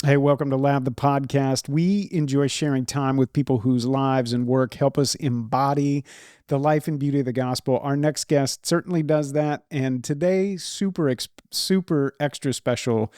Hey, welcome to Lab the podcast. We enjoy sharing time with people whose lives and work help us embody the life and beauty of the gospel. Our next guest certainly does that, and today, super extra special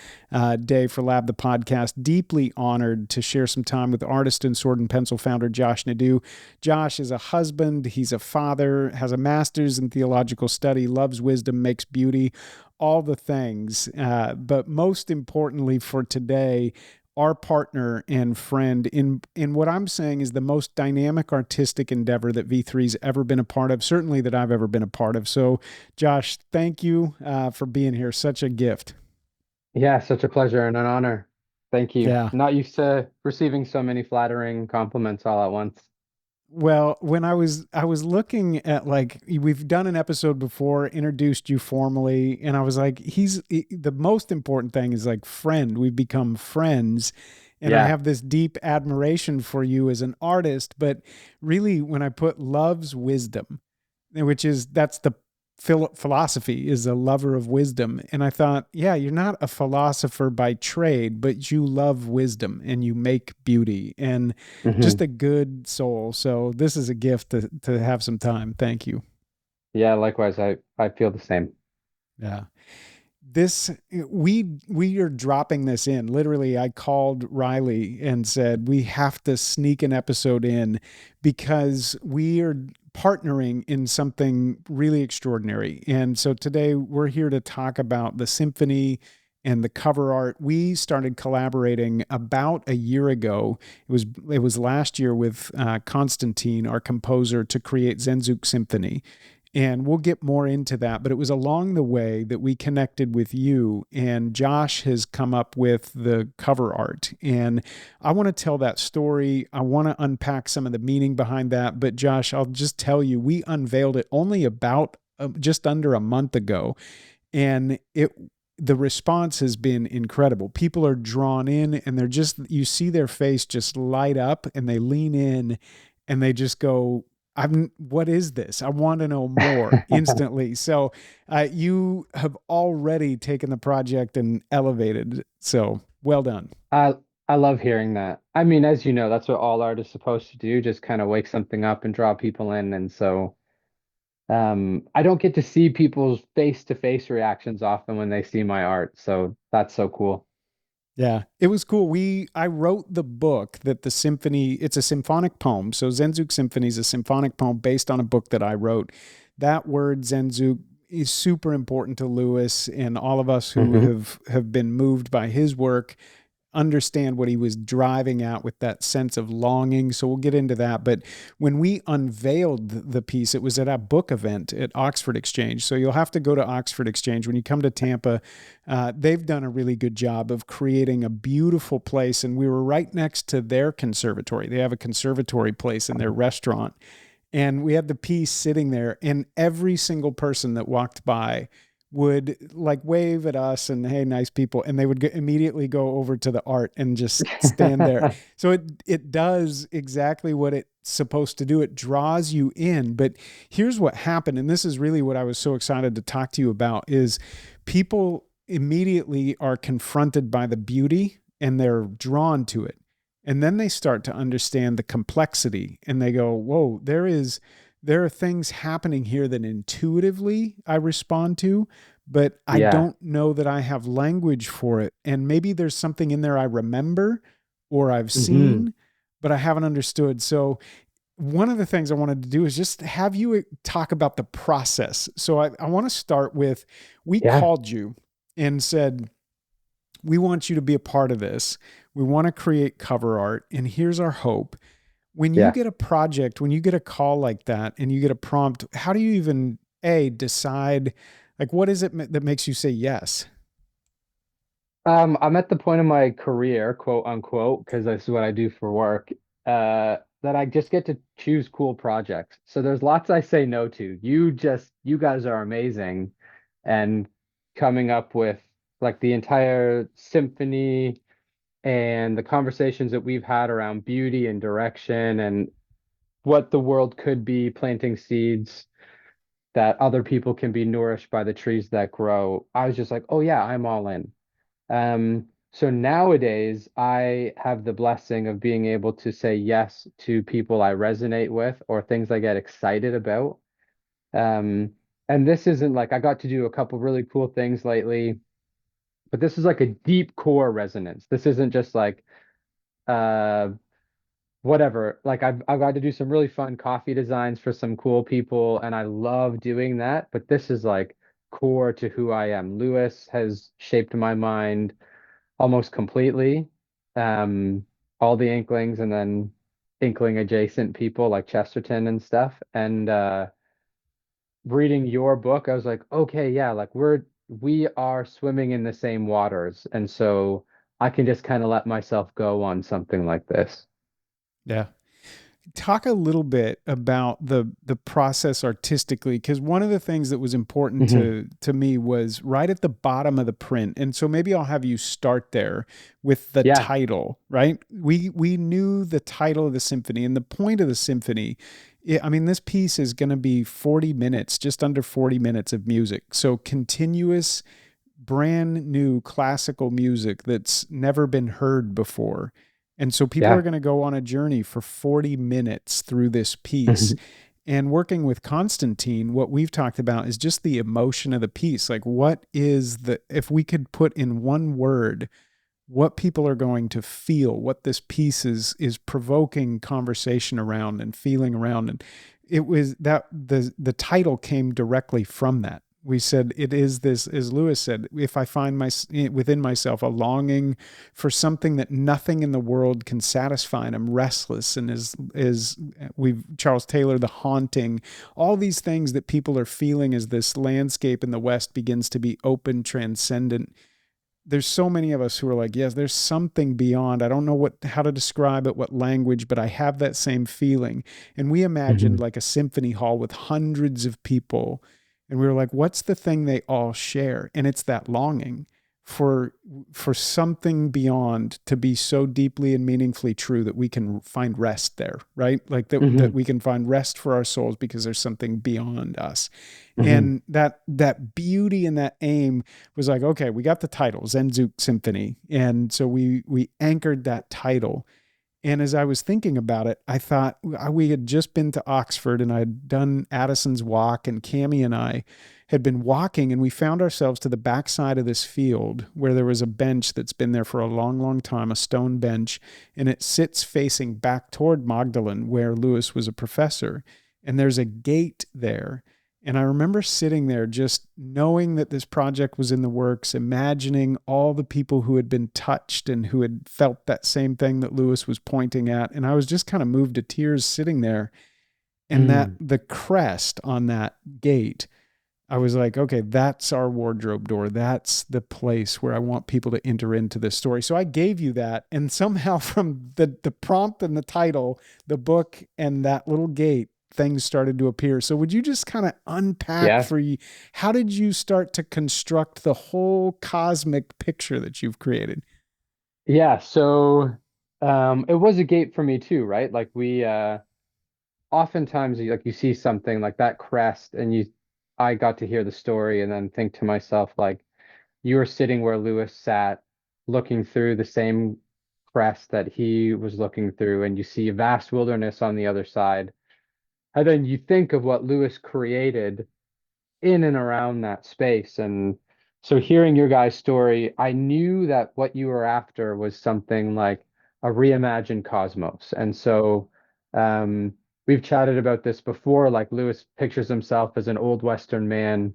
day for Lab the podcast. Deeply honored to share some time with artist and sword and pencil founder Josh Nadeau. Josh is a husband, he's a father, has a master's in theological study, loves wisdom, makes beauty, all the things. But most importantly for today, our partner and friend in what I'm saying is the most dynamic artistic endeavor that V3's ever been a part of, certainly that I've ever been a part of. So, Josh, thank you for being here. Such a gift. Yeah, such a pleasure and an honor. Thank you. Yeah. Not used to receiving so many flattering compliments all at once. Well, when I was looking at, like, we've done an episode before, introduced you formally, and I was like, the most important thing is like friend. We've become friends, and I Yeah. have this deep admiration for you as an artist. But really, when I put loves wisdom, which is that's the philosophy, is a lover of wisdom. And I thought, yeah, you're not a philosopher by trade, but you love wisdom and you make beauty and just hmm a good soul. So this is a gift to have some time. Thank you. Yeah, likewise. I feel the same. Yeah. This we are dropping this in. Literally, I called Riley and said we have to sneak an episode in because we are partnering in something really extraordinary. And so today we're here to talk about the symphony and the cover art. We started collaborating about a year ago. It was last year with Constantine, our composer, to create Sehnsucht Symphony. And we'll get more into that. But it was along the way that we connected with you, and Josh has come up with the cover art. And I want to tell that story. I want to unpack some of the meaning behind that. But Josh, I'll just tell you, we unveiled it only about just under a month ago. And the response has been incredible. People are drawn in and you see their face just light up and they lean in and they just go, what is this? I want to know more instantly. So you have already taken the project and elevated. So well done. I I love hearing that. I mean, as you know, that's what all art is supposed to do, just kind of wake something up and draw people in. And so I don't get to see people's face-to-face reactions often when they see my art. So that's so cool. Yeah, it was cool. I wrote the book that the symphony, it's a symphonic poem. So Sehnsucht Symphony is a symphonic poem based on a book that I wrote. That word Sehnsucht is super important to Lewis and all of us who hmm have been moved by his work understand what he was driving at with that sense of longing. So we'll get into that. But when we unveiled the piece, it was at a book event at Oxford Exchange. So you'll have to go to Oxford Exchange. When you come to Tampa, they've done a really good job of creating a beautiful place. And we were right next to their conservatory. They have a conservatory place in their restaurant. And we had the piece sitting there, and every single person that walked by would like wave at us and hey, nice people, and they would immediately go over to the art and just stand there. So it does exactly what it's supposed to do. It draws you in. But here's what happened, and this is really what I was so excited to talk to you about: is people immediately are confronted by the beauty and they're drawn to it. And then they start to understand the complexity and they go, whoa, there are things happening here that intuitively I respond to, but I Yeah. don't know that I have language for it. And maybe there's something in there I remember or I've hmm seen, but I haven't understood. So one of the things I wanted to do is just have you talk about the process. So I want to start with, we Yeah. called you and said, we want you to be a part of this. We want to create cover art. And here's our hope. When you Yeah. get a project, when you get a call like that and you get a prompt, how do you even decide, like, what is it that makes you say yes? I'm at the point of my career, quote unquote, because this is what I do for work, that I just get to choose cool projects. So there's lots I say no to. You guys are amazing. And coming up with like the entire symphony and the conversations that we've had around beauty and direction and what the world could be, planting seeds that other people can be nourished by the trees that grow. I was just like, oh yeah, I'm all in. Um, So nowadays, I have the blessing of being able to say yes to people I resonate with or things I get excited about. Um, and this isn't like I got to do a couple really cool things lately, but this is like a deep core resonance. This isn't just like uh whatever. Like I've got to do some really fun coffee designs for some cool people, and I love doing that. But this is like core to who I am. Lewis has shaped my mind almost completely. Um, all the Inklings and then Inkling adjacent people like Chesterton and stuff. And reading your book, I was like, okay, yeah, like we are swimming in the same waters. And so I can just kind of let myself go on something like this. Yeah. Talk a little bit about the process artistically, because one of the things that was important Hmm. to me was right at the bottom of the print. And so maybe I'll have you start there with the Yeah, title. Right, we knew the title of the symphony and the point of the symphony. I mean, this piece is going to be 40 minutes, just under 40 minutes of music, so continuous, brand new classical music that's never been heard before. And so people are yeah. going to go on a journey for 40 minutes through this piece. Hmm. And working with Constantine, what we've talked about is just the emotion of the piece. Like, what is the, if we could put in one word, what people are going to feel, what this piece is provoking conversation around and feeling around. And it was that the title came directly from that. We said it is this, as Lewis said, if I find my within myself a longing for something that nothing in the world can satisfy, and I'm restless, and is we've Charles Taylor, the haunting, all these things that people are feeling as this landscape in the West begins to be open, transcendent. There's so many of us who are like, yes, there's something beyond. I don't know how to describe it, what language, but I have that same feeling. And we imagined Hmm. like a symphony hall with hundreds of people. And we were like, what's the thing they all share? And it's that longing for for something beyond to be so deeply and meaningfully true that we can find rest there, right? Like that Hmm. we can find rest for our souls because there's something beyond us. Hmm. And that beauty and that aim was like, okay, we got the title, Sehnsucht Symphony. And so we anchored that title. And as I was thinking about it, I thought we had just been to Oxford and I'd done Addison's Walk, and Cami and I had been walking, and we found ourselves to the backside of this field where there was a bench that's been there for a long, long time, a stone bench, and it sits facing back toward Magdalen where Lewis was a professor. And there's a gate there. And I remember sitting there just knowing that this project was in the works, imagining all the people who had been touched and who had felt that same thing that Lewis was pointing at. And I was just kind of moved to tears sitting there. And that Mm. the crest on that gate, I was like, okay, that's our wardrobe door. That's the place where I want people to enter into this story. So I gave you that. And somehow from the prompt and the title, the book and that little gate, things started to appear. So would you just kind of unpack Yeah. for you, how did you start to construct the whole cosmic picture that you've created? Yeah. So it was a gate for me too, right? Like we oftentimes like you see something like that crest and you I got to hear the story and then think to myself like you were sitting where Lewis sat looking through the same crest that he was looking through and you see a vast wilderness on the other side. And then you think of what Lewis created in and around that space. And so hearing your guys' story, I knew that what you were after was something like a reimagined cosmos. And so we've chatted about this before, like Lewis pictures himself as an old Western man,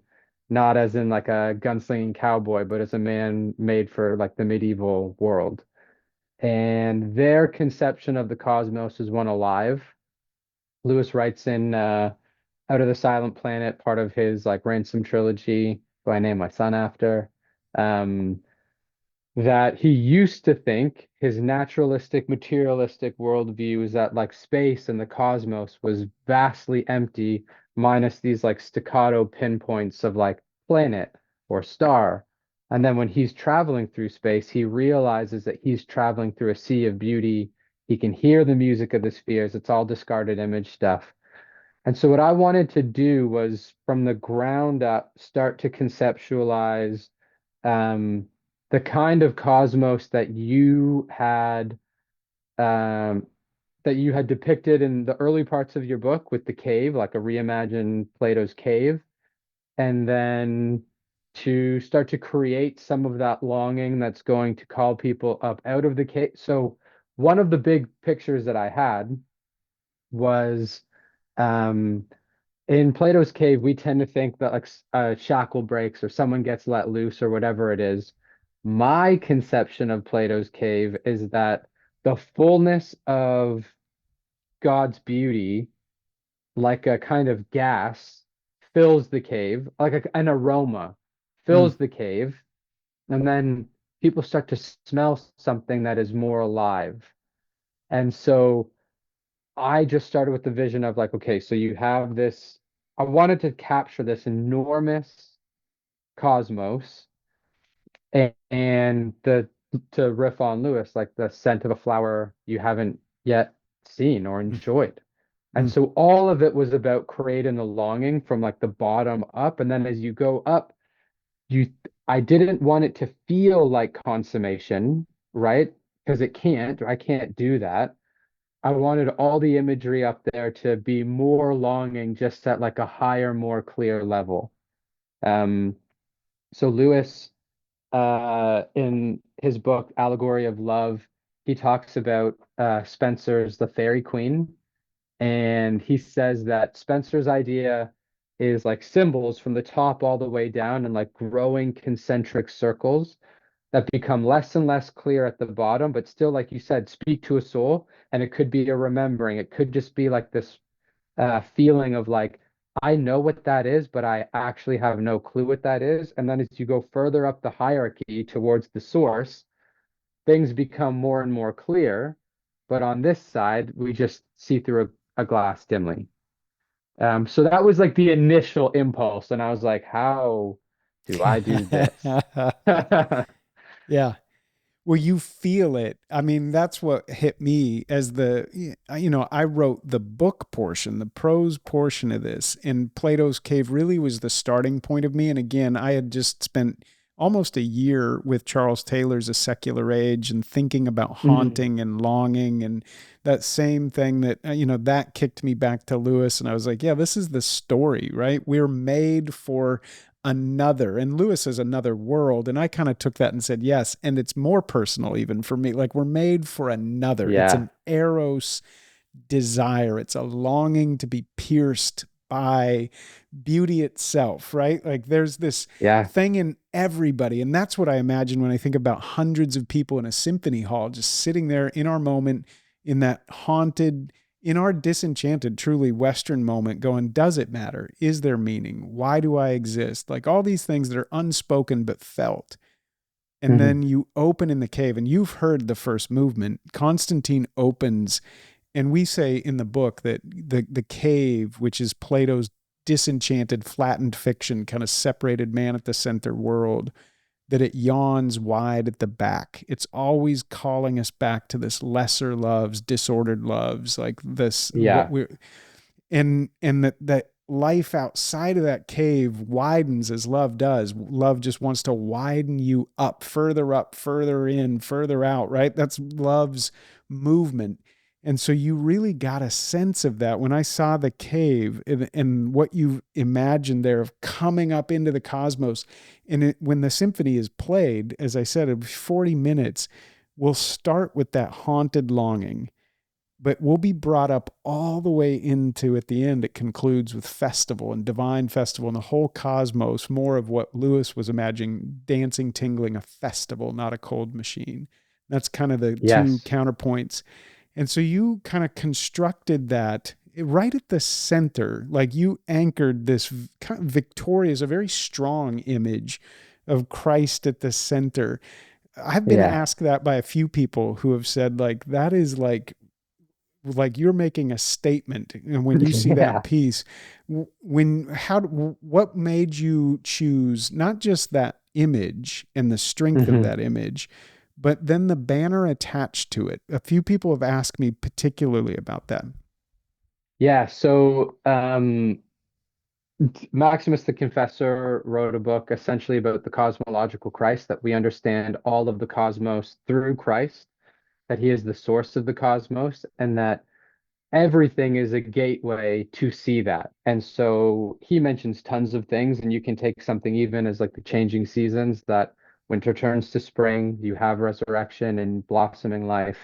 not as in like a gunslinging cowboy, but as a man made for like the medieval world. And their conception of the cosmos is one alive. Lewis writes in out of the Silent Planet, part of his like Ransom trilogy, who I named my son after, um, that he used to think his naturalistic, materialistic worldview is that like space and the cosmos was vastly empty, minus these like staccato pinpoints of like planet or star. And then when he's traveling through space, he realizes that he's traveling through a sea of beauty. He can hear the music of the spheres. It's all discarded image stuff. And so what I wanted to do was from the ground up start to conceptualize. Um, the kind of cosmos um, that you had depicted in the early parts of your book with the cave, like a reimagined Plato's cave, and then to start to create some of that longing that's going to call people up out of the cave. So one of the big pictures that I had was um, in Plato's cave, we tend to think that like a shackle breaks or someone gets let loose or whatever it is. My conception of Plato's cave is that the fullness of God's beauty, like a kind of gas, fills the cave, like an aroma Mm, fills the cave, and then people start to smell something that is more alive. And so I just started with the vision of like, okay, so you have this, I wanted to capture this enormous cosmos and the to riff on Lewis, like the scent of a flower you haven't yet seen or mm, enjoyed. And mm, so all of it was about creating the longing from like the bottom up. And then as you go up, you I didn't want it to feel like consummation, right? Because I can't do that. I wanted all the imagery up there to be more longing, just at like a higher, more clear level. Um, so Lewis, in his book Allegory of Love, he talks about Spencer's The Fairy Queen, and he says that Spencer's idea is like symbols from the top all the way down and like growing concentric circles that become less and less clear at the bottom, but still, like you said, speak to a soul. And it could be a remembering. It could just be like this feeling of like, I know what that is, but I actually have no clue what that is. And then as you go further up the hierarchy towards the source, things become more and more clear. But on this side, we just see through a glass dimly. So that was like the initial impulse. And I was like, how do I do this? mm. Yeah. Well, you feel it. I mean, that's what hit me as I wrote the book portion, the prose portion of this, and Plato's Cave really was the starting point of me. And again, I had just spent almost a year with Charles Taylor's A Secular Age and thinking about Mhm. haunting and longing and that same thing that kicked me back to Lewis. And I was like, yeah, this is the story, right? We're made for another, and Lewis is another world. And I kind of took that and said yes, and it's more personal even for me. Like, we're made for another. It's Yeah. an eros desire, it's a longing to be pierced by beauty itself, right? Like, there's this Yeah. thing in everybody, and that's what I imagine when I think about hundreds of people in a symphony hall just sitting there in our moment, in that haunted, in our disenchanted, truly Western moment, going, does it matter? Is there meaning? Why do I exist? Like, all these things that are unspoken but felt. And Mhm. then you open in the cave, and you've heard the first movement. Constantine opens, and we say in the book that the cave, which is Plato's disenchanted, flattened fiction, kind of separated man at the center world, that it yawns wide at the back. It's always calling us back to this lesser loves, disordered loves, like this what Yeah. we're and that life outside of that cave widens as love does. Love just wants to widen you up, further in, further out, right? That's love's movement. And so you really got a sense of that when I saw the cave and what you imagined there of coming up into the cosmos. And when the symphony is played, as I said, it'll be 40 minutes. We'll start with that haunted longing, but we'll be brought up all the way into, at the end, it concludes with festival and divine festival and the whole cosmos, more of what Lewis was imagining, dancing, tingling, a festival, not a cold machine. That's kind of the two Yes. counterpoints. And so you kind of constructed that right at the center, like you anchored this kind of victorious, a very strong image of Christ at the center. I've been Yeah. asked that by a few people who have said, like, that is like you're making a statement. And when you see that Yeah. piece, what made you choose not just that image and the strength of Mhm. that image, but then the banner attached to it? A few people have asked me particularly about that. Yeah. So, Maximus the Confessor wrote a book essentially about the cosmological Christ, that we understand all of the cosmos through Christ, that he is the source of the cosmos, and that everything is a gateway to see that. And so he mentions tons of things, and you can take something even as like the changing seasons, that winter turns to spring, you have resurrection and blossoming life.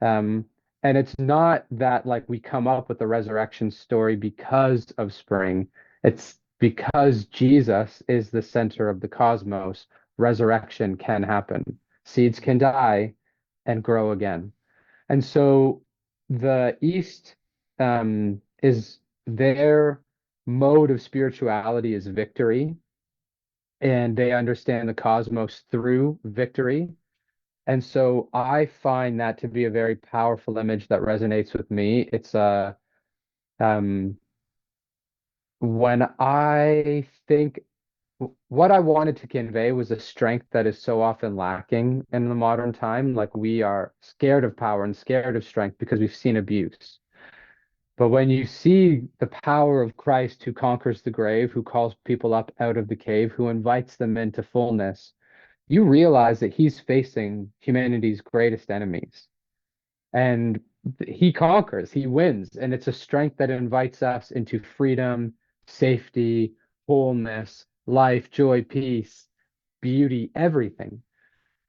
Um, and it's not that like we come up with a resurrection story because of spring. It's because Jesus is the center of the cosmos. Resurrection can happen. Seeds can die and grow again. And so the East is their mode of spirituality is victory, and they understand the cosmos through victory. And so I find that to be a very powerful image that resonates with me. It's um when I think what I wanted to convey was a strength that is so often lacking in the modern time. Like we are scared of power and scared of strength because we've seen abuse. But when you see the power of Christ who conquers the grave, who calls people up out of the cave, who invites them into fullness, you realize that he's facing humanity's greatest enemies. And he conquers, he wins. And it's a strength that invites us into freedom, safety, wholeness, life, joy, peace, beauty, everything.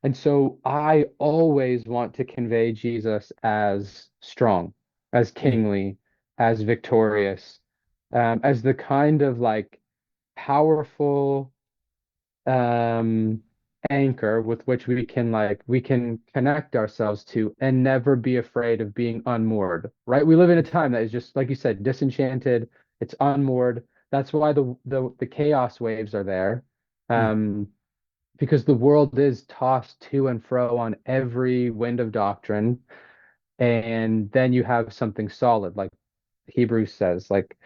And so I always want to convey Jesus as strong, as Mm. kingly, as victorious, as the kind of like powerful um, anchor with which we can connect ourselves to and never be afraid of being unmoored, right? We live in a time that is just like you said, disenchanted. It's unmoored. That's why the chaos waves are there. Mm. Um, because the world is tossed to and fro on every wind of doctrine, and then you have something solid, like Hebrews says, like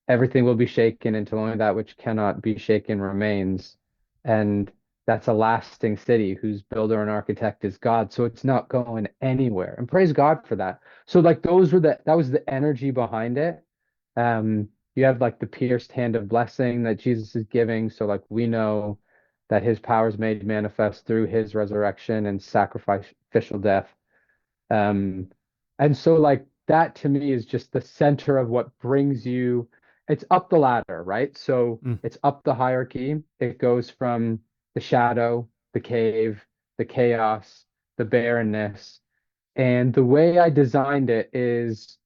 everything will be shaken until only that which cannot be shaken remains. And that's a lasting city whose builder and architect is God. So it's not going anywhere. And praise God for that. So like that was the energy behind it. You have like the pierced hand of blessing that Jesus is giving. So like we know that his power is made manifest through his resurrection and sacrificial death. Um, and so like that to me is just the center of what brings you, it's up the ladder, right? So Mm. it's up the hierarchy. It goes from the shadow, the cave, the chaos, the barrenness. And the way I designed it is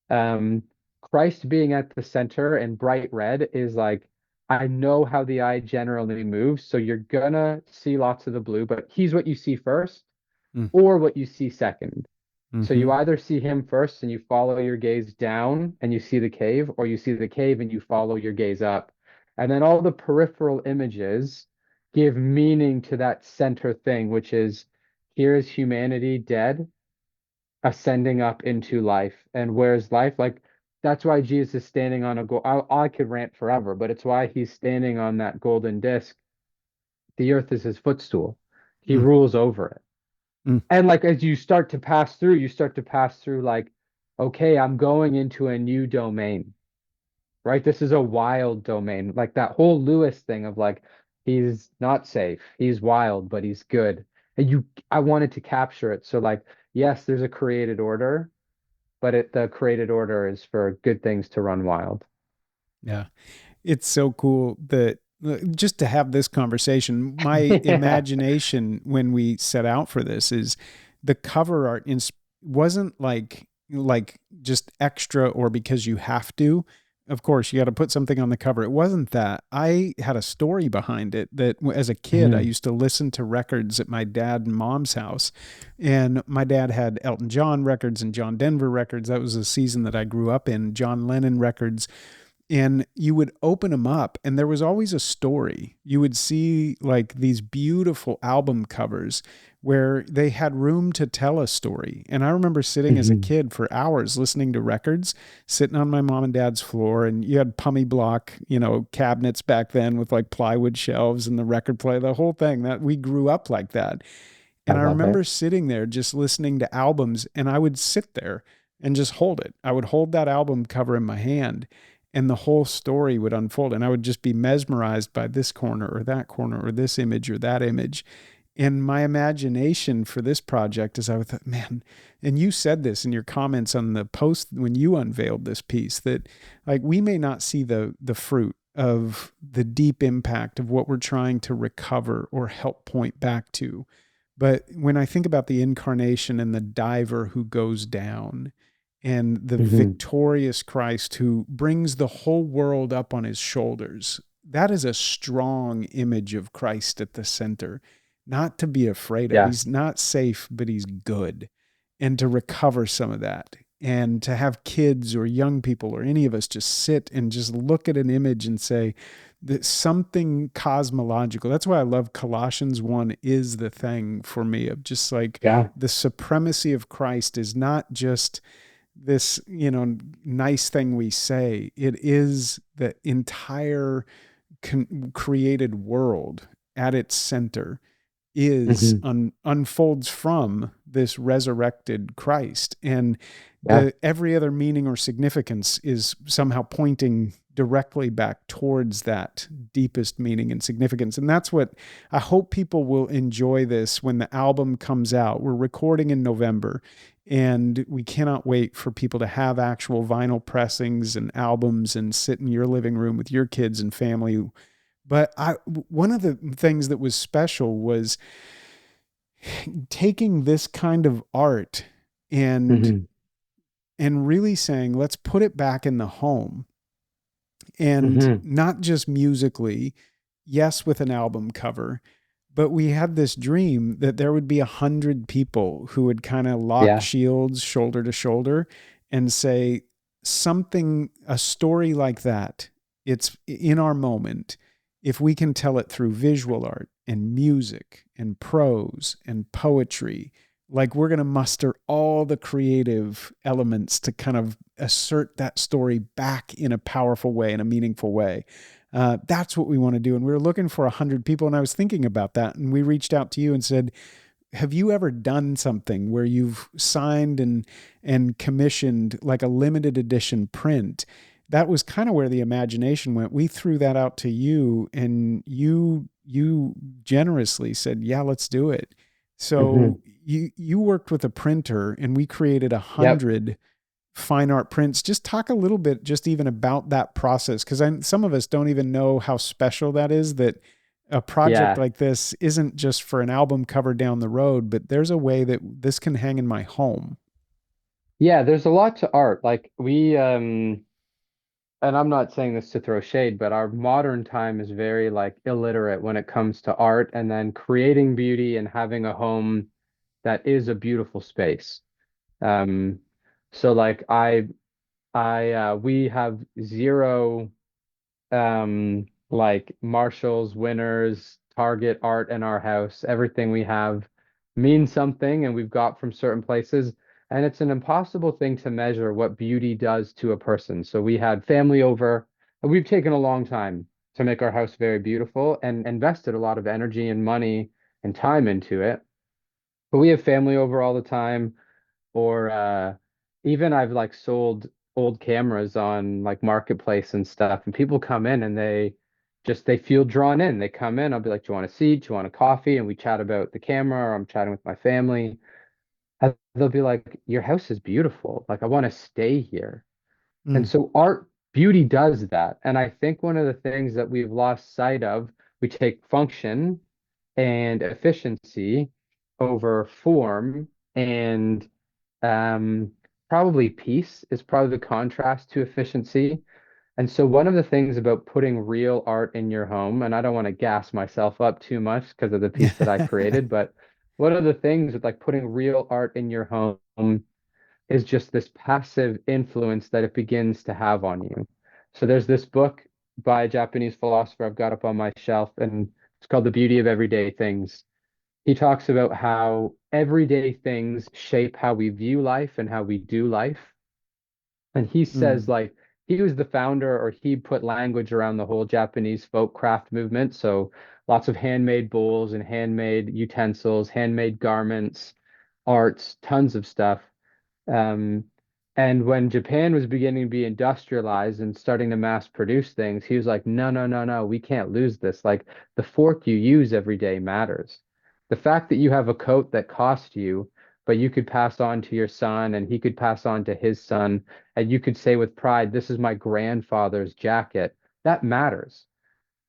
um, Christ being at the center and bright red is like, I know how the eye generally moves. So you're gonna see lots of the blue, but he's what you see first Mm. or what you see second. So Mm-hmm. you either see him first and you follow your gaze down and you see the cave, or you see the cave and you follow your gaze up. And then all the peripheral images give meaning to that center thing, which is here is humanity dead, ascending up into life. And where's life? Like that's why Jesus is standing on a gold. I could rant forever, but it's why he's standing on that golden disc. The earth is his footstool. He Mm. rules over it. Mm. And like as you start to pass through, you start to pass through like, okay, I'm going into a new domain, right? This is a wild domain. Like that whole Lewis thing of like, he's not safe, he's wild, but he's good. And I wanted to capture it. So like, yes, there's a created order, but the created order is for good things to run wild. Yeah. It's so cool that just to have this conversation, my Yeah. imagination when we set out for this is the cover art wasn't like just extra or because you have to. Of course, you got to put something on the cover. It wasn't that. I had a story behind it that as a kid, I Mhm. used to listen to records at my dad and mom's house. And my dad had Elton John records and John Denver records. That was the season that I grew up in, John Lennon records, and you would open them up and there was always a story. You would see like these beautiful album covers where they had room to tell a story. And I remember sitting as a Mhm. kid for hours listening to records, sitting on my mom and dad's floor, and you had pummy block, cabinets back then with like plywood shelves and the record player, the whole thing. That we grew up like that. I And I love it. remember sitting there just listening to albums, and I would sit there and just hold it. I would hold that album cover in my hand. and the whole story would unfold. And I would just be mesmerized by this corner or that corner or this image or that image. And my imagination for this project is I thought, man, and you said this in your comments on the post when you unveiled this piece, that like we may not see the fruit of the deep impact of what we're trying to recover or help point back to. But when I think about the incarnation and the diver who goes down and the Hmm. victorious Christ who brings the whole world up on his shoulders, that is a strong image of Christ at the center, not to be afraid of. Yeah. He's not safe, but he's good. And to recover some of that and to have kids or young people or any of us just sit and just look at an image and say that something cosmological. That's why I love Colossians 1 is the thing for me of just like Yeah. the supremacy of Christ is not just this, nice thing we say. It is the entire created world at its center is Hmm. unfolds from this resurrected Christ, and Yeah. the every other meaning or significance is somehow pointing directly back towards that deepest meaning and significance. And that's what I hope people will enjoy this when the album comes out. We're recording in November, and we cannot wait for people to have actual vinyl pressings and albums and sit in your living room with your kids and family. But one of the things that was special was taking this kind of art and Hmm. really saying, let's put it back in the home, and Hmm. not just musically, yes, with an album cover, but we had this dream that there would be 100 people who would kind of lock Yeah. shields shoulder to shoulder and say something, a story like that. It's in our moment. If we can tell it through visual art and music and prose and poetry, like we're going to muster all the creative elements to kind of assert that story back in a powerful way, in a meaningful way. That's what we want to do. And we were looking for 100 people. And I was thinking about that. And we reached out to you and said, have you ever done something where you've signed and commissioned like a limited edition print? That was kind of where the imagination went. We threw that out to you, and you generously said, yeah, let's do it. So Hmm. you worked with a printer, and we created a Yep. hundred fine art prints. Just talk a little bit just even about that process, because some of us don't even know how special that is, that a project Yeah. like this isn't just for an album cover down the road, but there's a way that this can hang in my home. Yeah, there's a lot to art. Like and I'm not saying this to throw shade, but our modern time is very like illiterate when it comes to art and then creating beauty and having a home that is a beautiful space. Um, so like we have zero like Marshall's, Winners, Target art in our house. Everything we have means something and we've got from certain places. And it's an impossible thing to measure what beauty does to a person. So we had family over, and we've taken a long time to make our house very beautiful and invested a lot of energy and money and time into it. But we have family over all the time, or even I've like sold old cameras on like marketplace and stuff, and people come in and they feel drawn in. They come in, I'll be like, "Do you want a seat? Do you want a coffee?" And we chat about the camera, or I'm chatting with my family. And they'll be like, "Your house is beautiful. Like I want to stay here." And Mm, so art beauty does that. And I think one of the things that we've lost sight of, we take function and efficiency over form and um, probably peace is probably the contrast to efficiency. And so one of the things about putting real art in your home, and I don't want to gas myself up too much because of the piece that I created, but one of the things with like putting real art in your home is just this passive influence that it begins to have on you. So there's this book by a Japanese philosopher I've got up on my shelf, and it's called The Beauty of Everyday Things. He talks about how everyday things shape how we view life and how we do life. And he says, mm, like, he was the founder or he put language around the whole Japanese folk craft movement. So lots of handmade bowls and handmade utensils, handmade garments, arts, tons of stuff. Um, And when Japan was beginning to be industrialized and starting to mass produce things, he was like, no, no, no, no, we can't lose this. Like the fork you use every day matters. The fact that you have a coat that cost you, but you could pass on to your son and he could pass on to his son, and you could say with pride, this is my grandfather's jacket, that matters.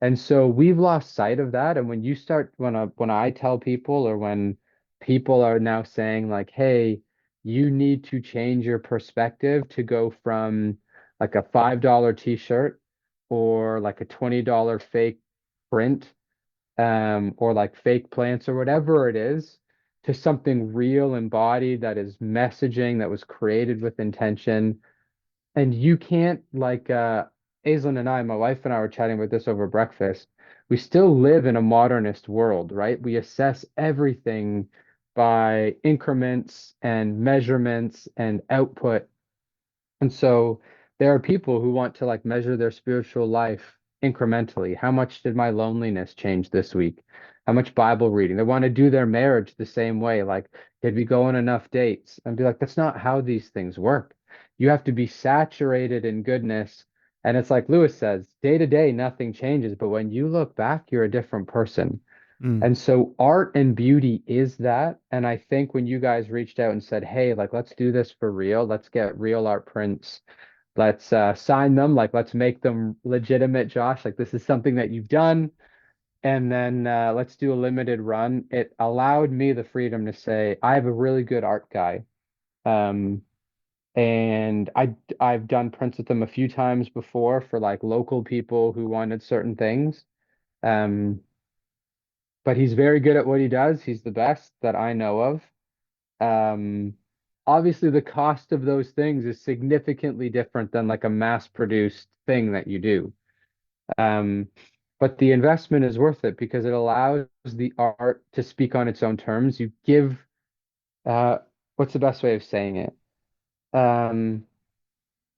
And so we've lost sight of that. And when you start, when I tell people, or when people are now saying like, hey, you need to change your perspective to go from like a $5 t-shirt or like a $20 fake print, or like fake plants or whatever it is, to something real embodied that is messaging that was created with intention. And you can't like Aislinn and I, my wife and I were chatting about this over breakfast. We still live in a modernist world, right? We assess everything by increments and measurements and output. And so there are people who want to like measure their spiritual life incrementally. How much did my loneliness change this week? How much Bible reading? They want to do their marriage the same way. Like, did we go on enough dates? And be like, that's not how these things work. You have to be saturated in goodness. And it's like Lewis says, day to day, nothing changes. But when you look back, you're a different person. Mm. And so art and beauty is that. And I think when you guys reached out and said, hey, like, let's do this for real, let's get real art prints. Let's sign them. Like, let's make them legitimate, Josh. Like, this is something that you've done. And then let's do a limited run. It allowed me the freedom to say, I have a really good art guy. Um, and I've done prints with him a few times before for like local people who wanted certain things. Um, but he's very good at what he does. He's the best that I know of. Um, Obviously, the cost of those things is significantly different than like a mass-produced thing that you do. Um, but the investment is worth it because it allows the art to speak on its own terms. You give, uh, what's the best way of saying it? Um,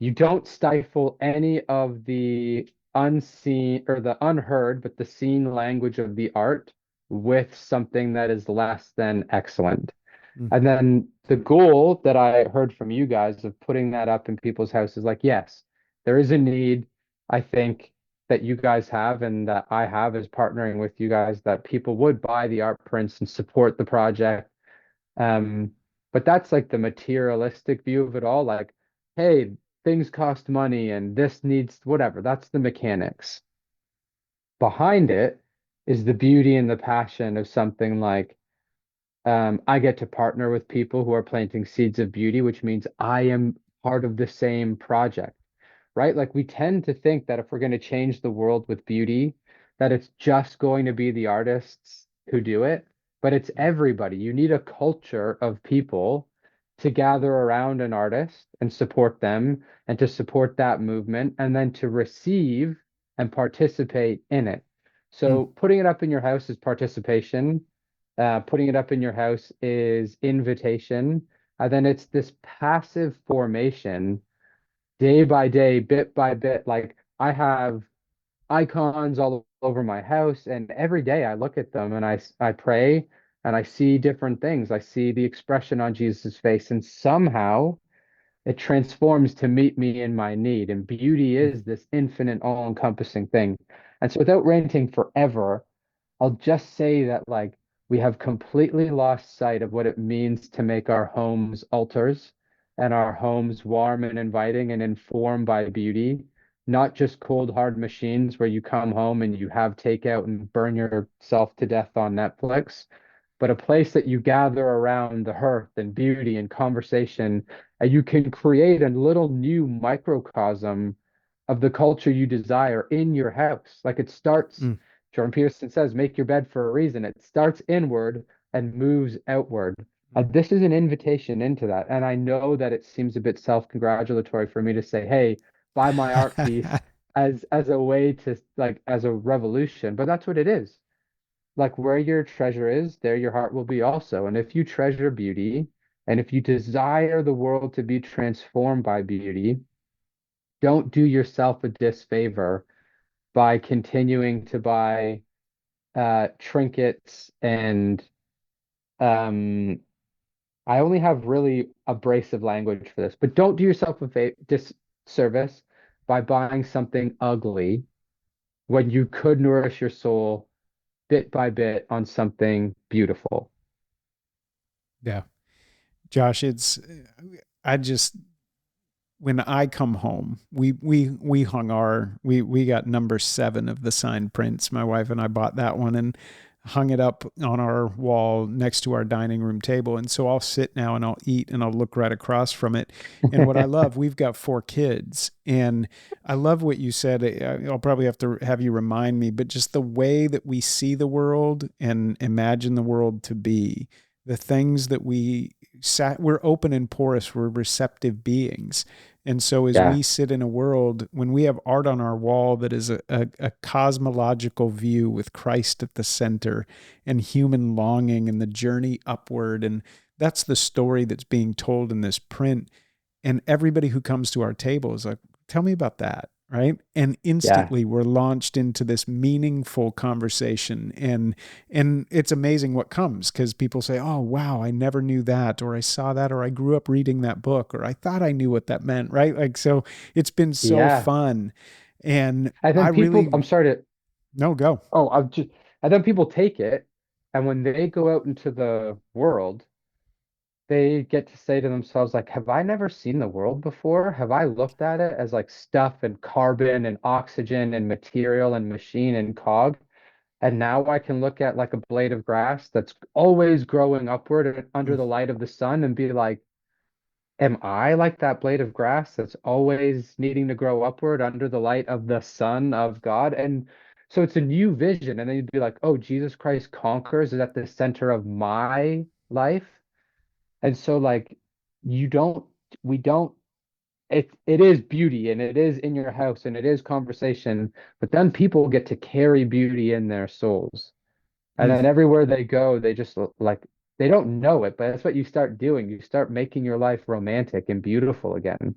you don't stifle any of the unseen or the unheard, but the seen language of the art with something that is less than excellent. Mm. And then the goal that I heard from you guys of putting that up in people's houses, like, yes, there is a need, I think, that you guys have and that I have as partnering with you guys, that people would buy the art prints and support the project. Um, but that's like the materialistic view of it all. Like, hey, things cost money and this needs whatever. That's the mechanics. Behind it is the beauty and the passion of something like I get to partner with people who are planting seeds of beauty, which means I am part of the same project, right? Like we tend to think that if we're going to change the world with beauty, that it's just going to be the artists who do it, but it's everybody. You need a culture of people to gather around an artist and support them and to support that movement and then to receive and participate in it. Mm. So putting it up in your house is participation. Putting it up in your house is invitation. And then it's this passive formation day by day, bit by bit. Like I have icons all over my house, and every day I look at them and I pray and I see different things. I see the expression on Jesus' face, and somehow it transforms to meet me in my need. And beauty Mm. is this infinite, all-encompassing thing. And so without ranting forever, I'll just say that like we have completely lost sight of what it means to make our homes altars and our homes warm and inviting and informed by beauty, not just cold hard machines where you come home and you have takeout and burn yourself to death on Netflix, but a place that you gather around the hearth and beauty and conversation, and you can create a little new microcosm of the culture you desire in your house. Like it starts, Mm. Jordan Peterson says, make your bed for a reason. It starts inward and moves outward. Mm. And this is an invitation into that. And I know that it seems a bit self-congratulatory for me to say, hey, buy my art piece as a way to like as a revolution, but that's what it is. Like where your treasure is, there your heart will be also. And if you treasure beauty, and if you desire the world to be transformed by beauty, don't do yourself a disfavor by continuing to buy trinkets and um I only have really abrasive language for this, but don't do yourself a disservice by buying something ugly when you could nourish your soul bit by bit on something beautiful. Yeah. Josh, I just, when I come home, we hung we got number 7 of the signed prints. My wife and I bought that one and hung it up on our wall next to our dining room table. And so I'll sit now and I'll eat and I'll look right across from it. And what I love, we've got 4 kids, and I love what you said. I'll probably have to have you remind me, but just the way that we see the world and imagine the world to be, the things that we're open and porous, we're receptive beings. And so, as Yeah, we sit in a world, when we have art on our wall that is a cosmological view with Christ at the center and human longing and the journey upward, and that's the story that's being told in this print. And everybody who comes to our table is like, tell me about that. Right. And yeah, instantly we're launched into this meaningful conversation. And it's amazing what comes, because people say, oh, wow, I never knew that, or I saw that, or I grew up reading that book, or I thought I knew what that meant. Right. Like, so it's been so yeah. fun. And And I then people, really, I'm sorry to, no, go. oh, I'm just, and then people take it, and when they go out into the world, they get to say to themselves, like, have I never seen the world before? Have I looked at it as like stuff and carbon and oxygen and material and machine and cog? And now I can look at like a blade of grass that's always growing upward and under the light of the sun and be like, am I like that blade of grass that's always needing to grow upward under the light of the Son of God? And so it's a new vision. And then you'd be like, oh, Jesus Christ conquers is at the center of my life. And so like you don't, we don't, it is beauty and it is in your house and it is conversation, but then people get to carry beauty in their souls. And Mm, then everywhere they go, they just like they don't know it, but that's what you start doing. You start making your life romantic and beautiful again.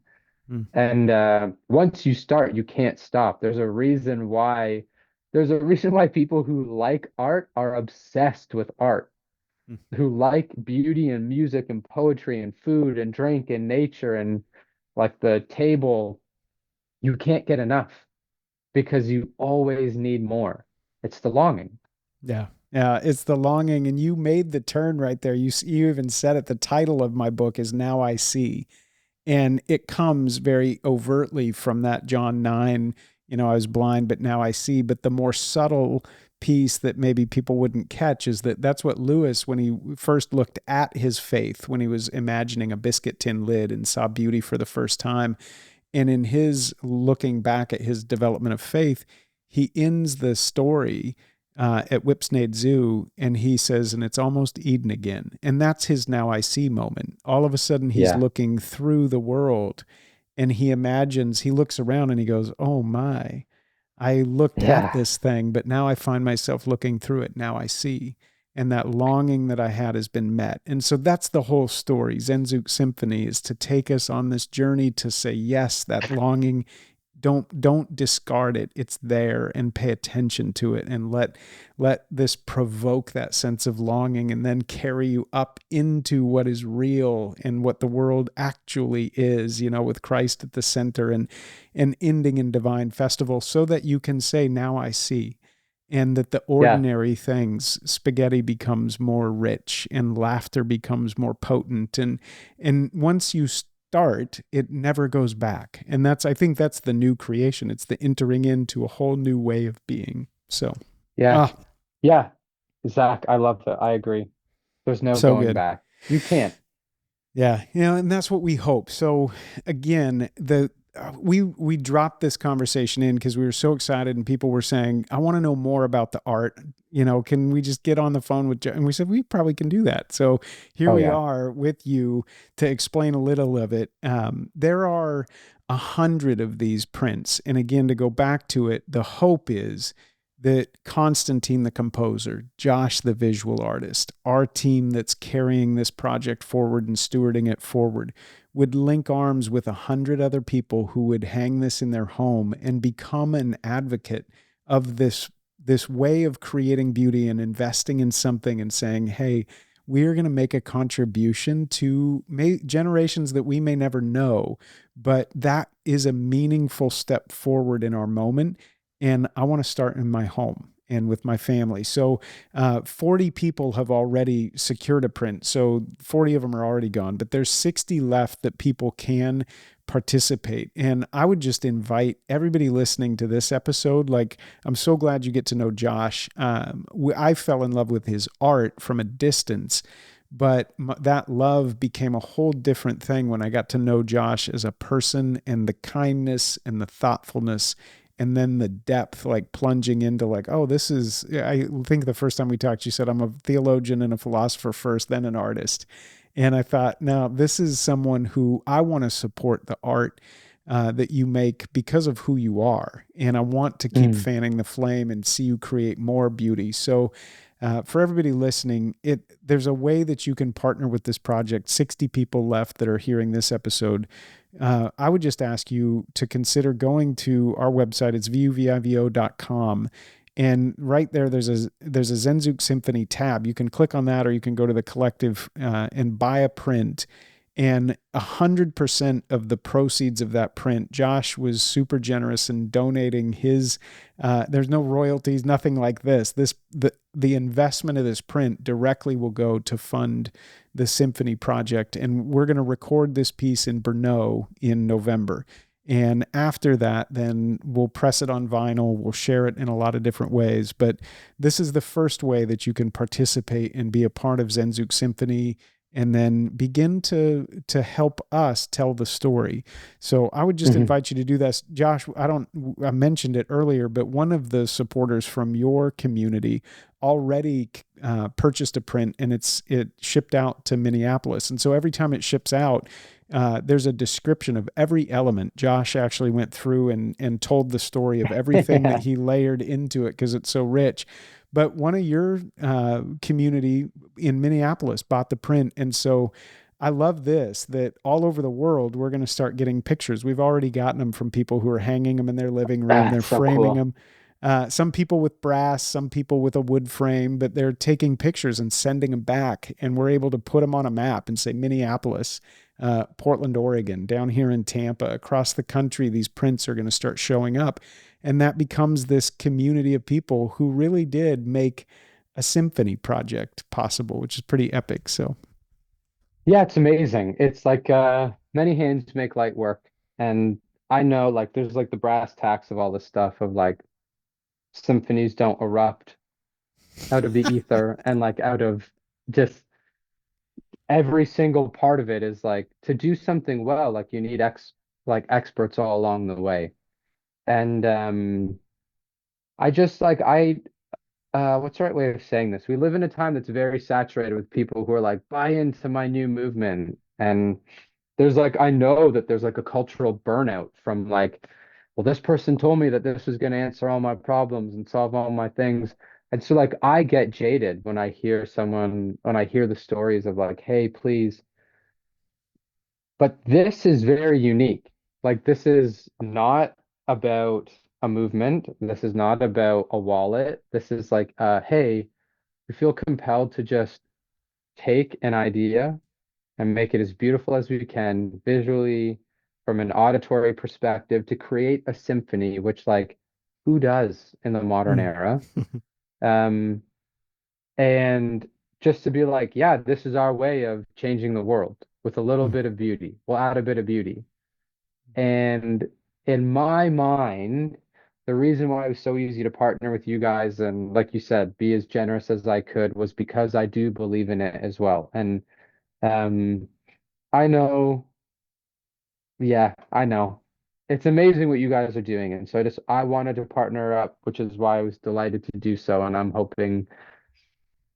mm, And once you start, you can't stop. There's a reason why people who like art are obsessed with art, mm. who like beauty and music and poetry and food and drink and nature and like the table. You can't get enough because you always need more. It's the longing. Yeah. Yeah, it's the longing, and you made the turn right there. You even said it. The title of my book is Now I See, and it comes very overtly from that John 9, I was blind but now I see. But the more subtle piece that maybe people wouldn't catch is that that's what Lewis, when he first looked at his faith, when he was imagining a biscuit tin lid and saw beauty for the first time, and in his looking back at his development of faith, he ends the story at Whipsnade Zoo, and he says, and it's almost Eden again. And that's his now I see moment. All of a sudden, he's Yeah. looking through the world, and he imagines, he looks around and he goes, oh my, I looked at Yeah. this thing, but now I find myself looking through it. Now I see. And that longing that I had has been met. And so that's the whole story. Sehnsucht Symphony is to take us on this journey to say, yes, that longing, don't discard it. It's there, and pay attention to it, and let this provoke that sense of longing, and then carry you up into what is real and what the world actually is, with Christ at the center, and ending in divine festival, so that you can say, now I see. And that the Yeah. ordinary things, spaghetti becomes more rich and laughter becomes more potent. And once you start, it never goes back. And I think that's the new creation. It's the entering into a whole new way of being. So, Yeah. ah, Yeah. Zach, I love that. I agree. There's no so going good. back. You can't. Yeah, and that's what we hope. So again, we dropped this conversation in because we were so excited, and people were saying, "I want to know more about the art. Can we just get on the phone with?" And we said we probably can do that. So here Oh we yeah. are with you to explain a little of it. There are 100 of these prints, and again, to go back to it, the hope is that Constantine, the composer, Josh, the visual artist, our team that's carrying this project forward and stewarding it forward, would link arms with 100 other people who would hang this in their home and become an advocate of this way of creating beauty and investing in something and saying, hey, we are going to make a contribution to generations that we may never know, but that is a meaningful step forward in our moment. And I want to start in my home and with my family. So 40 people have already secured a print. So 40 of them are already gone, but there's 60 left that people can participate. And I would just invite everybody listening to this episode. Like, I'm so glad you get to know Josh. I fell in love with his art from a distance, but that love became a whole different thing when I got to know Josh as a person, and the kindness and the thoughtfulness, and then the depth, like plunging into like, oh, this is, I think the first time we talked, you said, I'm a theologian and a philosopher first, then an artist. And I thought, now this is someone who I want to support the art that you make because of who you are. And I want to keep Mm. fanning the flame and see you create more beauty. So for everybody listening, there's a way that you can partner with this project. 60 people left that are hearing this episode. I would just ask you to consider going to our website. It's VUVIVO.com. And right there, there's a Sehnsucht Symphony tab. You can click on that, or you can go to the collective and buy a print. And 100% of the proceeds of that print, Josh was super generous in donating his. There's no royalties, nothing like this. The investment of this print directly will go to fund the symphony project, and we're going to record this piece in Brno in November. And after that, then we'll press it on vinyl. We'll share it in a lot of different ways. But this is the first way that you can participate and be a part of Sehnsucht Symphony, and then begin to help us tell the story. So I would just Mhm. invite you to do this. Josh, I mentioned it earlier, but one of the supporters from your community already purchased a print, and it shipped out to Minneapolis. And so every time it ships out, there's a description of every element. Josh actually went through and told the story of everything that he layered into it because it's so rich. But one of your community in Minneapolis bought the print. And so I love this, that all over the world, we're going to start getting pictures. We've already gotten them from people who are hanging them in their living room. They're That's so framing cool. them. Some people with brass, some people with a wood frame, but they're taking pictures and sending them back. And we're able to put them on a map and say Minneapolis, Portland, Oregon, down here in Tampa, across the country, these prints are going to start showing up. And that becomes this community of people who really did make a symphony project possible, which is pretty epic. So, Yeah, it's amazing. It's like many hands make light work. And I know like there's like the brass tacks of all this stuff of like symphonies don't erupt out of the ether and like out of just every single part of it is like to do something well, like you need experts all along the way. And I just like I what's the right way of saying this? We live in a time that's very saturated with people who are like, buy into my new movement. And there's like, I know that there's like a cultural burnout from like, well, this person told me that this was going to answer all my problems and solve all my things. And so like I get jaded when when I hear the stories of like, hey, please. But this is very unique. Like this is not about a movement. This is not about a wallet. This is like, hey, we feel compelled to just take an idea and make it as beautiful as we can visually from an auditory perspective to create a symphony, which like who does in the modern mm. era? Um, and just to be like, yeah, this is our way of changing the world with a little bit of beauty. We'll add a bit of beauty. And in my mind, the reason why it was so easy to partner with you guys and, like you said, be as generous as I could was because I do believe in it as well. And um, I know, yeah, I know. It's amazing what you guys are doing. And so I wanted to partner up, which is why I was delighted to do so. And I'm hoping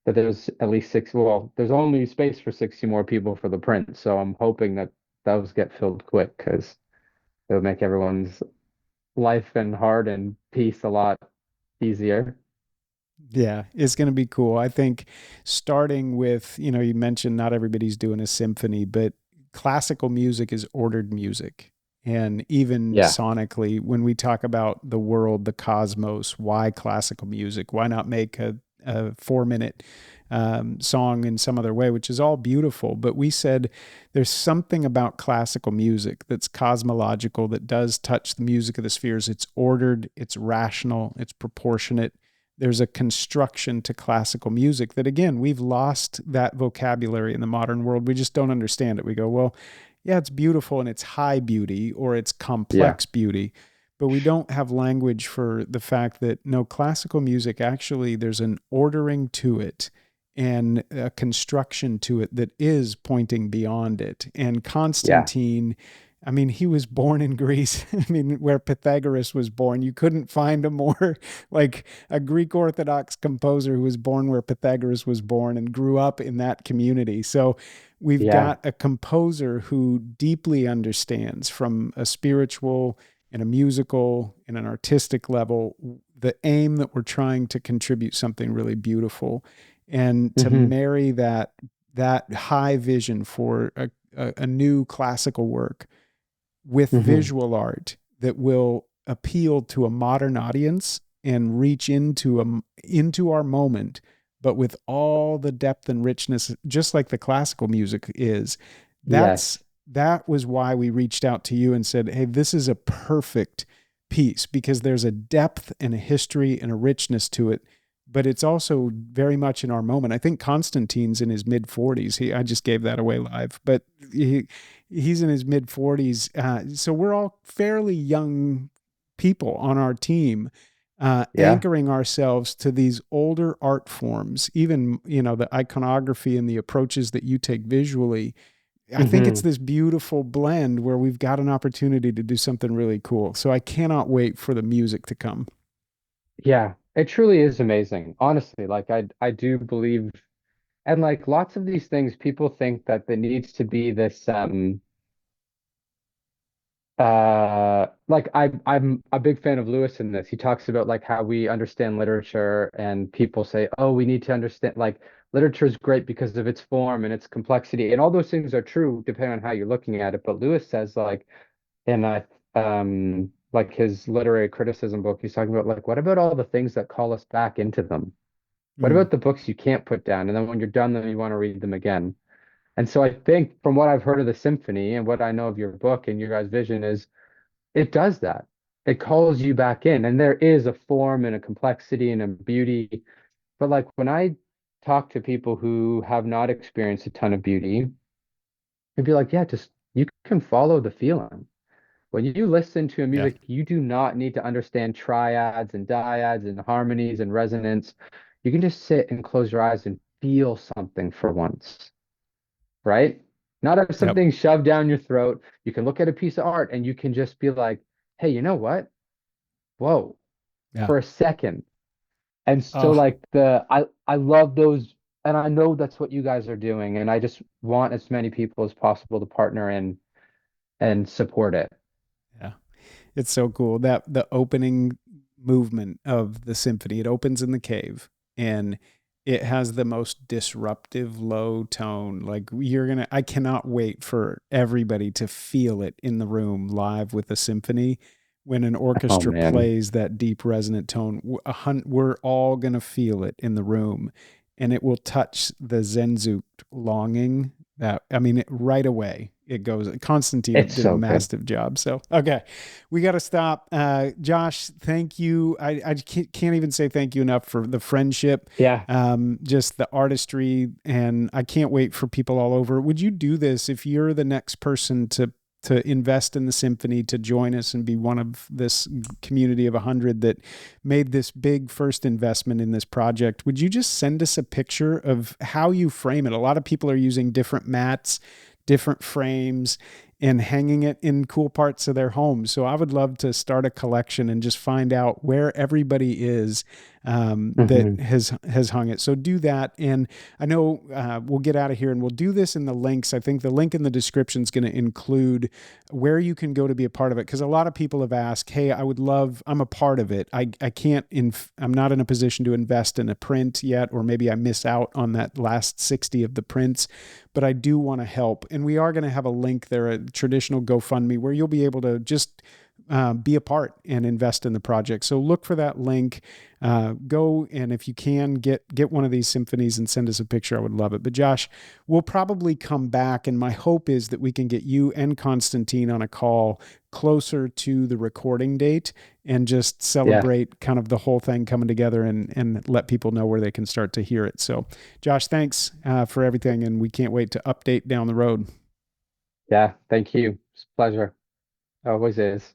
that there's at least well, there's only space for 60 more people for the print. So I'm hoping that those get filled quick because it'll make everyone's life and heart and peace a lot easier. Yeah, it's going to be cool. I think starting with, you mentioned not everybody's doing a symphony, but classical music is ordered music. And even Yeah. sonically, when we talk about the world, the cosmos, why classical music? Why not make a 4 minute song in some other way, which is all beautiful. But we said there's something about classical music that's cosmological, that does touch the music of the spheres. It's ordered, it's rational, it's proportionate. There's a construction to classical music that, again, we've lost that vocabulary in the modern world. We just don't understand it. We go, well, yeah, it's beautiful and it's high beauty or it's Yeah. complex beauty, but we don't have language for the fact that no, classical music actually, there's an ordering to it and a construction to it that is pointing beyond it. And Yeah. Constantine, I mean, he was born in Greece. I mean, where Pythagoras was born. You couldn't find a more like a Greek Orthodox composer who was born where Pythagoras was born and grew up in that community. So we've Yeah. got a composer who deeply understands from a spiritual and a musical and an artistic level the aim that we're trying to contribute something really beautiful, and to Hmm. marry that high vision for a new classical work with Hmm. visual art that will appeal to a modern audience and reach into our moment, but with all the depth and richness, just like the classical music is. That's Yes. that was why we reached out to you and said, "Hey, this is a perfect piece because there's a depth and a history and a richness to it, but it's also very much in our moment." I think Constantine's in his mid 40s. I just gave that away live, but he's in his mid 40s. So we're all fairly young people on our team, Yeah. anchoring ourselves to these older art forms, even, the iconography and the approaches that you take visually. I think it's Hmm. this beautiful blend where we've got an opportunity to do something really cool. So I cannot wait for the music to come. Yeah. It truly is amazing. Honestly, like I do believe, and like lots of these things, people think that there needs to be this like I'm a big fan of Lewis in this. He talks about like how we understand literature, and people say, oh, we need to understand, like, literature is great because of its form and its complexity, and all those things are true depending on how you're looking at it. But Lewis says, like, in like his literary criticism book, he's talking about, like, what about all the things that call us back into them? What Mm, about the books you can't put down, and then when you're done them, you want to read them again? And so I think from what I've heard of the symphony and what I know of your book and your guys' vision is it does that. It calls you back in, and there is a form and a complexity and a beauty. But like when I talk to people who have not experienced a ton of beauty, I'd be like, yeah, just you can follow the feeling. When you listen to a yeah. music, you do not need to understand triads and dyads and harmonies and resonance. You can just sit and close your eyes and feel something for once, right? Not have Yep. something shoved down your throat. You can look at a piece of art and you can just be like, hey, you know what? Whoa, Yeah. for a second. And so Oh, like I love those, and I know that's what you guys are doing, and I just want as many people as possible to partner in and support it. yeah. It's so cool that the opening movement of the symphony, it opens in the cave and it has the most disruptive low tone. Like I cannot wait for everybody to feel it in the room live with the symphony. When an Oh orchestra man, plays that deep resonant tone, we're all going to feel it in the room, and it will touch the Sehnsucht longing that, I mean, right away it goes. Constantine it's did a so good. massive job. So, okay, we got to stop. Josh, thank you. I can't even say thank you enough for the friendship, Yeah. just the artistry, and I can't wait for people all over. Would you do this if you're the next person to invest in the symphony, to join us and be one of this community of 100 that made this big first investment in this project? Would you just send us a picture of how you frame it? A lot of people are using different mats, different frames, and hanging it in cool parts of their homes. So I would love to start a collection and just find out where everybody is, that Hmm. has hung it. So do that. And I know, we'll get out of here and we'll do this in the links. I think the link in the description is going to include where you can go to be a part of it. Because a lot of people have asked, hey, I'm a part of it. I can't, I'm not in a position to invest in a print yet, or maybe I miss out on that last 60 of the prints, but I do want to help. And we are going to have a link there, a traditional GoFundMe, where you'll be able to just be a part and invest in the project. So look for that link. Go, and if you can, get one of these symphonies and send us a picture. I would love it. But Josh, we'll probably come back, and my hope is that we can get you and Constantine on a call closer to the recording date and just Yeah. celebrate kind of the whole thing coming together, and let people know where they can start to hear it. So, Josh, thanks for everything, and we can't wait to update down the road. Yeah. Thank you. It's a pleasure. Always is.